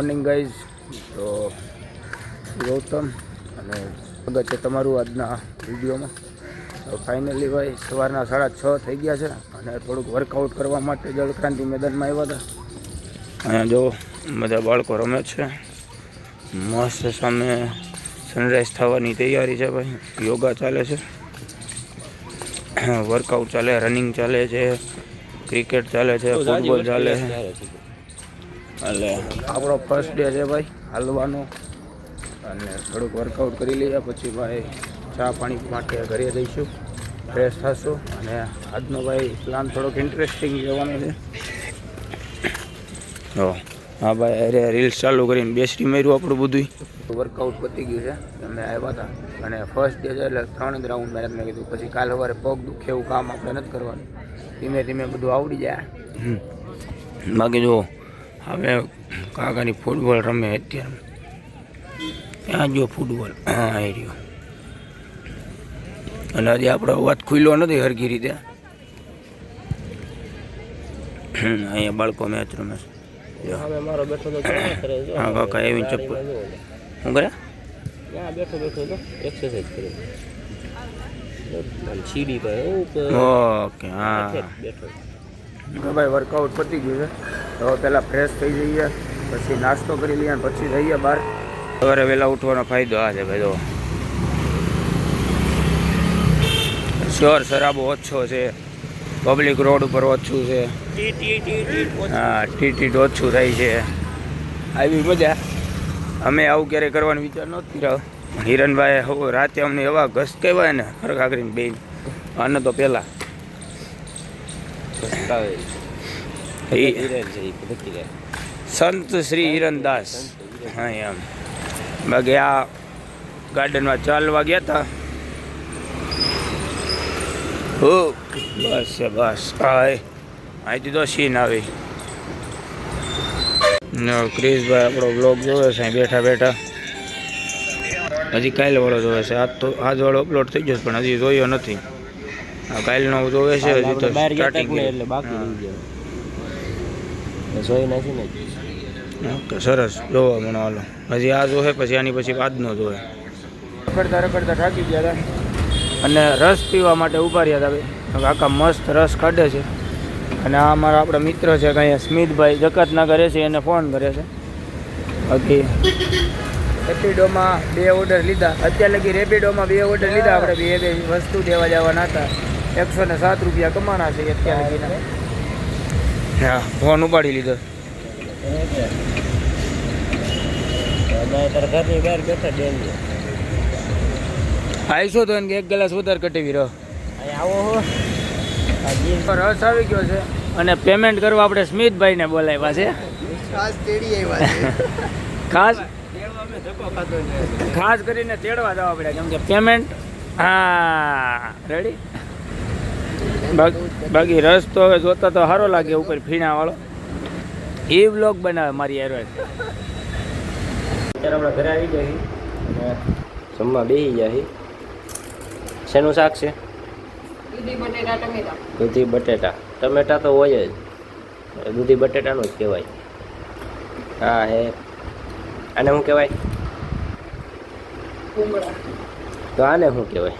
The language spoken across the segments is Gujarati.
Morning guys. તો ગૌતમ અને સ્વાગત છે તમારું આજના વિડીયોમાં. તો ફાઇનલી ભાઈ સવારના 6:30 થઈ ગયા છે અને થોડુંક વર્કઆઉટ કરવા માટે જળક્રાંતિ મેદાનમાં આવ્યા હતા. અહીંયા જો બધા બાળકો રમે છે મસ્ત. સામે સનરાઈઝ થવાની તૈયારી છે ભાઈ. યોગા ચાલે છે, વર્કઆઉટ ચાલે, રનિંગ ચાલે છે, ક્રિકેટ ચાલે છે, ફૂટબોલ ચાલે છે. એટલે આપણો ફર્સ્ટ ડે છે ભાઈ હાલવાનો. અને થોડુંક વર્કઆઉટ કરી લઈએ પછી ભાઈ ચા પાણી માટે ઘરે જઈશું, ફ્રેશ થશું. અને આજનો ભાઈ પ્લાન થોડોક ઇન્ટરેસ્ટિંગ રહેવાનો છે. હા ભાઈ, અરે રીલ્સ ચાલુ કરીને બેસી માર્યું આપણું બધું. વર્કઆઉટ પતી ગયું છે, અમે આવ્યા હતા અને ફર્સ્ટ ડે છે એટલે 3 જ રાઉન્ડ મેં કીધું પછી કાલ સવારે પગ દુખે એવું કામ આપણે નથી કરવાનું, ધીમે ધીમે બધું આવડી જાય. બાકી જો હવે કાકાની ફૂટબોલ રમે અત્યારે. ત્યાં જો ફૂટબોલ, હા એ રહ્યો. અને હજી આપણો અવાજ ખુલ્લો નથી હરખી રીતે. અહીંયા બાળકો મેચ રમે છે. હા કાકા એવી ચપ્પલ શું કરે? બેઠો તો એક્સરસાઇઝ કરે. ઓકે હા ભાઈ, વર્કઆઉટ પતી ગયું છે. તો પહેલાં ફ્રેશ થઈ જઈએ, પછી નાસ્તો કરી લઈએ અને પછી જઈએ બહાર. સવારે વહેલા ઉઠવાનો ફાયદો આ છે ભાઈ. જો શોર શરાબો ઓછો છે, પબ્લિક રોડ ઉપર ઓછું છે, હા ટીટ ઓછું થાય છે. આવી મજા. અમે આવું ક્યારેય કરવાનો વિચાર નહોતો કર્યો. હિરણભાઈ હવે રાતે અમને એવા ઘસ કહેવાય ને હરખા કરીને બેન. આને તો પહેલાં સંત શ્રી હિરણદાસ. હા એમ. બાકી આ ગાર્ડનમાં ચાલવા ગયા હતા. હો બસ બસ હા અહીંથી તો સીન આવી. ક્રિશભાઈ આપણો બ્લોગ જોવે છે બેઠા બેઠા. હજી કાલે વાળો જોવે છે. આજ વાળો અપલોડ થઈ ગયો પણ હજી જોયો નથી. આ કાલનો જોવે છે હજી તો સ્ટાર્ટિંગ એટલે બાકી જોઈ નથી ને. ઓકે સરસ, જોવા મને હાલો. હજી આ જોવે પછી આની પછી આજનો જોવે. રખડતા રખડતા થાકી ગયા હતા અને રસ પીવા માટે ઉભા રહ્યા હતા. કાકા મસ્ત રસ કાઢે છે. અને આ અમારા આપણા મિત્ર છે અહીંયા સ્મિતભાઈ જકાતના ઘરે છે, એને ફોન કરે છે. બાકી રેપિડોમાં 2 ઓર્ડર લીધા. અત્યારે લગી રેપિડોમાં 2 ઓર્ડર લીધા. આપણે બે વસ્તુ દેવા જવાના હતા. 107 રૂપિયા કમાણા છે અત્યારે લગીના. હા ફોન ઉપાડી લીધો. આવીશો તો એને 1 ગ્લાસ વધારે કટેવી રહ્યો. રસ આવી ગયો છે અને પેમેન્ટ કરવા આપણે સ્મિતભાઈને બોલાવ્યા છે. ખાસ કરીને તેડવા જવા પડ્યા કેમ કે પેમેન્ટ. હા રેડી. બાકી રસ તો હવે જોતા તો સારો લાગે ઉપર ફીણા વાળો. એ વ્લોગ બનાવે મારી યાર. અત્યારે આપણે ઘરે આવી જાય જમવા બેસી જાય. શેનું શાક છે? દૂધી બટેટા. ટમેટા તો હોય જ, દૂધી બટેટાનું જ કહેવાય. હા હે. આને શું કહેવાય? તો આને શું કહેવાય?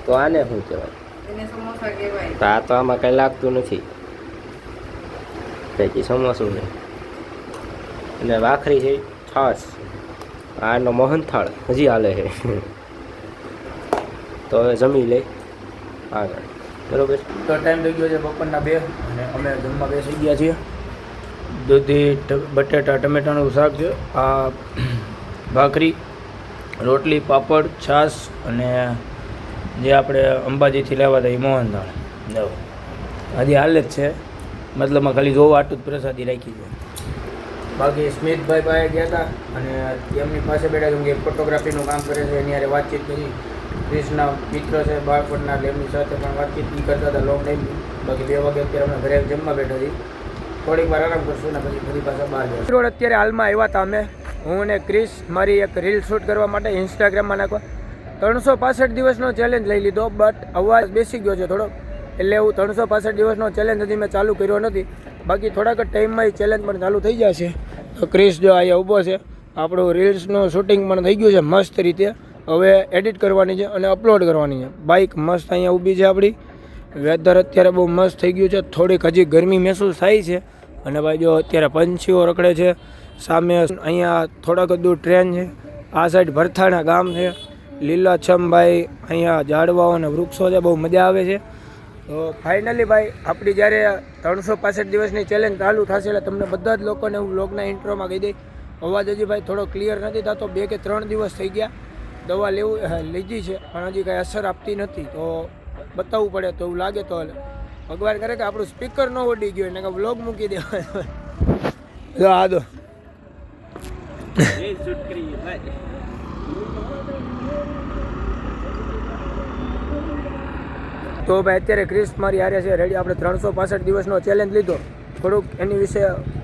તો આને શું કહેવાય? તો આ તો આમાં કંઈ લાગતું નથી. કંઈ સમોસું નહીં. અને ભાખરી છે, છાશ. આનો મોહનથાળ હજી હાલે છે. તો હવે જમી લઈ આગળ. બરોબર. તો ટાઈમ થઈ ગયો છે બપોરના 2 અને અમે જમવા બેસી ગયા છીએ. દૂધી બટેટા ટમેટાનું શાક છે, આ ભાખરી, રોટલી, પાપડ, છાશ અને જે આપણે અંબાજીથી લેવા હતા એ મોહનથાળ. જો હજી હાલે જ છે, મતલબમાં ખાલી જોવા આટલું જ પ્રસાદી રાખી છે. બાકી સ્મિતભાઈ પાસે ગયા હતા અને એમની પાસે બેઠા કેમ કે ફોટોગ્રાફીનું કામ કરે છે. એની હારે વાતચીત કરી. ક્રિશના મિત્ર છે બાળપણના, એમની સાથે પણ વાતચીત કરતા હતા લોંગ ટાઈમ. બાકી 2 વાગે અત્યારે અમે ઘરે જમવા બેઠા છીએ. થોડીક વાર આરામ કરશું ને પછી ફરી પાછા બહાર જઈશું. રોડ અત્યારે હાલમાં આવ્યા હતા અમે, હું અને ક્રિશ, મારી એક રીલ શૂટ કરવા માટે ઇન્સ્ટાગ્રામમાં નાખવા. 365 દિવસનો ચેલેન્જ લઈ લીધો, બટ અવાજ બેસી ગયો છે થોડો, એટલે હું 365 દિવસનો ચેલેન્જ હજી મેં ચાલુ કર્યો નથી. બાકી થોડાક જ ટાઈમમાં એ ચેલેન્જ પણ ચાલુ થઈ જશે. તો ક્રિસ જો અહીંયા ઊભો છે, આપણું રીલ્સનું શૂટિંગ પણ થઈ ગયું છે મસ્ત રીતે. હવે એડિટ કરવાની છે અને અપલોડ કરવાની છે. બાઇક મસ્ત અહીંયા ઊભી છે આપણી. વેધર અત્યારે બહુ મસ્ત થઈ ગયું છે, થોડીક હજી ગરમી મહેસૂસ થાય છે. અને ભાઈ જો અત્યારે પંછીઓ રખડે છે. સામે અહીંયા થોડાક દૂર ટ્રેન છે. આ સાઈડ ભરથાણા ગામ છે, લીલાછમ ભાઈ અહીંયા ઝાડવાઓ અને વૃક્ષો છે, બહુ મજા આવે છે. તો ફાઇનલી ભાઈ આપણી જ્યારે 365 દિવસની ચેલેન્જ ચાલુ થશે એટલે તમને બધા જ લોકોને હું વ્લોગના ઇન્ટ્રોમાં કહી દઈ. અવાજ હજી ભાઈ થોડો ક્લિયર નથી થતો, 2 કે 3 દિવસ થઈ ગયા. દવા લીધી છે પણ હજી કાંઈ અસર આપતી નથી, તો બતાવવું પડે. તો એવું લાગે તો ભગવાન કરે કે આપણું સ્પીકર ન ઉડી ગયું એને કે વ્લોગ મૂકી દેવા. આ દો તો ભાઈ અત્યારે ક્રિસ મારી હારે છે રેડી. આપણે 365 દિવસનો ચેલેન્જ લીધો, થોડુંક એની વિશે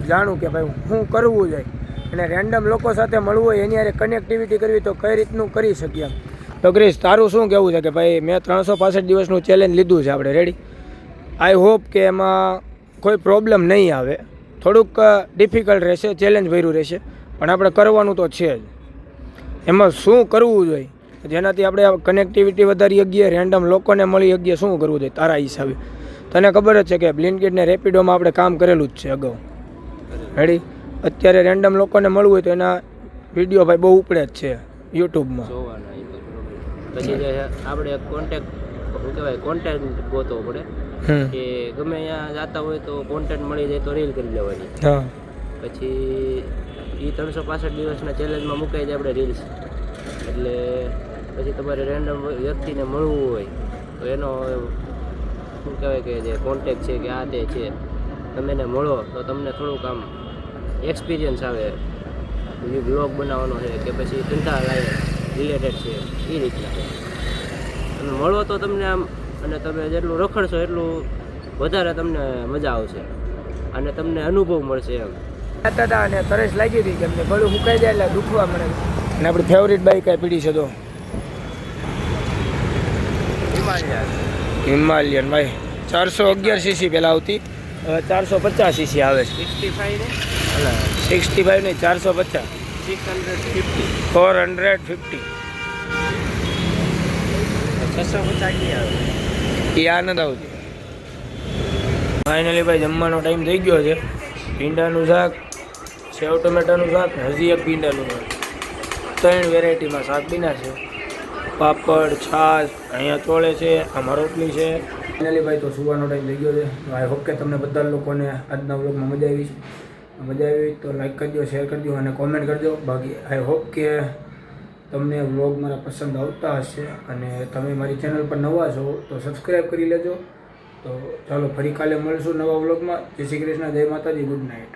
જાણું કે ભાઈ શું કરવું જોઈએ અને રેન્ડમ લોકો સાથે મળવું હોય એની હારે કનેક્ટિવિટી કરવી તો કઈ રીતનું કરી શકીએ. તો ક્રિસ તારું શું કહેવું છે કે ભાઈ મેં 365 દિવસનું ચેલેન્જ લીધું છે આપણે રેડી. આઈ હોપ કે એમાં કોઈ પ્રોબ્લેમ નહીં આવે. થોડુંક ડિફિકલ્ટ રહેશે, ચેલેન્જ ભર્યું રહેશે, પણ આપણે કરવાનું તો છે જ. એમાં શું કરવું જોઈએ જેનાથી આપણે કનેક્ટિવિટી વધારી શકીએ, રેન્ડમ લોકોને મળી શકીએ, શું કરવું જોઈએ તારા હિસાબે? તને ખબર જ છે કે બ્લિંકિટ ને રેપિડોમાં આપણે કામ કરેલું જ છે અગાઉ રેડી. અત્યારે રેન્ડમ લોકોને મળવું હોય તો એના વિડીયો ભાઈ બહુ ઉપડે જ છે યુટ્યુબમાં. પછી જે આપણે કોન્ટેક્ટ ગોતવો પડે કે ગમે અહીંયા જતા હોય તો કોન્ટેક્ટ મળી જાય તો રીલ કરી લેવાની. પછી એ 365 દિવસના ચેલેન્જમાં મુકાઈ જાય આપણે રીલ્સ. એટલે પછી તમારે રેન્ડમ વ્યક્તિને મળવું હોય તો એનો શું કહેવાય કે જે કોન્ટેક્ટ છે કે આ તે છે, તમે એને મળો તો તમને થોડુંક આમ એક્સપિરિયન્સ આવે. બ્લોગ બનાવવાનો છે કે પછી ધંધા રિલેટેડ છે એ રીતના તમે મળો તો તમને આમ, અને તમે જેટલું રખડશો એટલું વધારે તમને મજા આવશે અને તમને અનુભવ મળશે એમ. અને તરસ લાગી હતી કે અમને ગળું મુકાઈ જાય એટલે દુખવા મળે. અને આપણી ફેવરિટ બાઇક કઈ પીડી છે તો હિમાલયન ભાઈ 411 cc પહેલાં આવતી, હવે 450 cc આવે છે. 65 નહીં 450, 450 એ આ નથી આવતી. ફાઇનલી ભાઈ જમવાનો ટાઈમ થઈ ગયો છે. ભીંડાનું શાક, સેવ ટમેટાનું શાક, હજી એક ભીંડાનું શાક, 3 વેરાયટીમાં શાક બીના છે. પાપડ, છાશ, અહીંયા ચોળે છે, આમાં રોટલી છે. ફાઇનલી ભાઈ તો સુવાનો ટાઈમ થઈ ગયો છે. આઈ હોપ કે તમને બધા લોકોને આજના વ્લોગમાં મજા આવી તો લાઈક કરજો, શેર કરજો અને કોમેન્ટ કરજો. બાકી આઈ હોપ કે તમને વ્લોગ મારા પસંદ આવતા હશે અને તમે મારી ચેનલ પર નવા છો તો સબસ્ક્રાઈબ કરી લેજો. તો ચાલો ફરી કાલે મળશું નવા વ્લોગમાં. જય શ્રી કૃષ્ણ, જય માતાજી, ગુડ નાઇટ.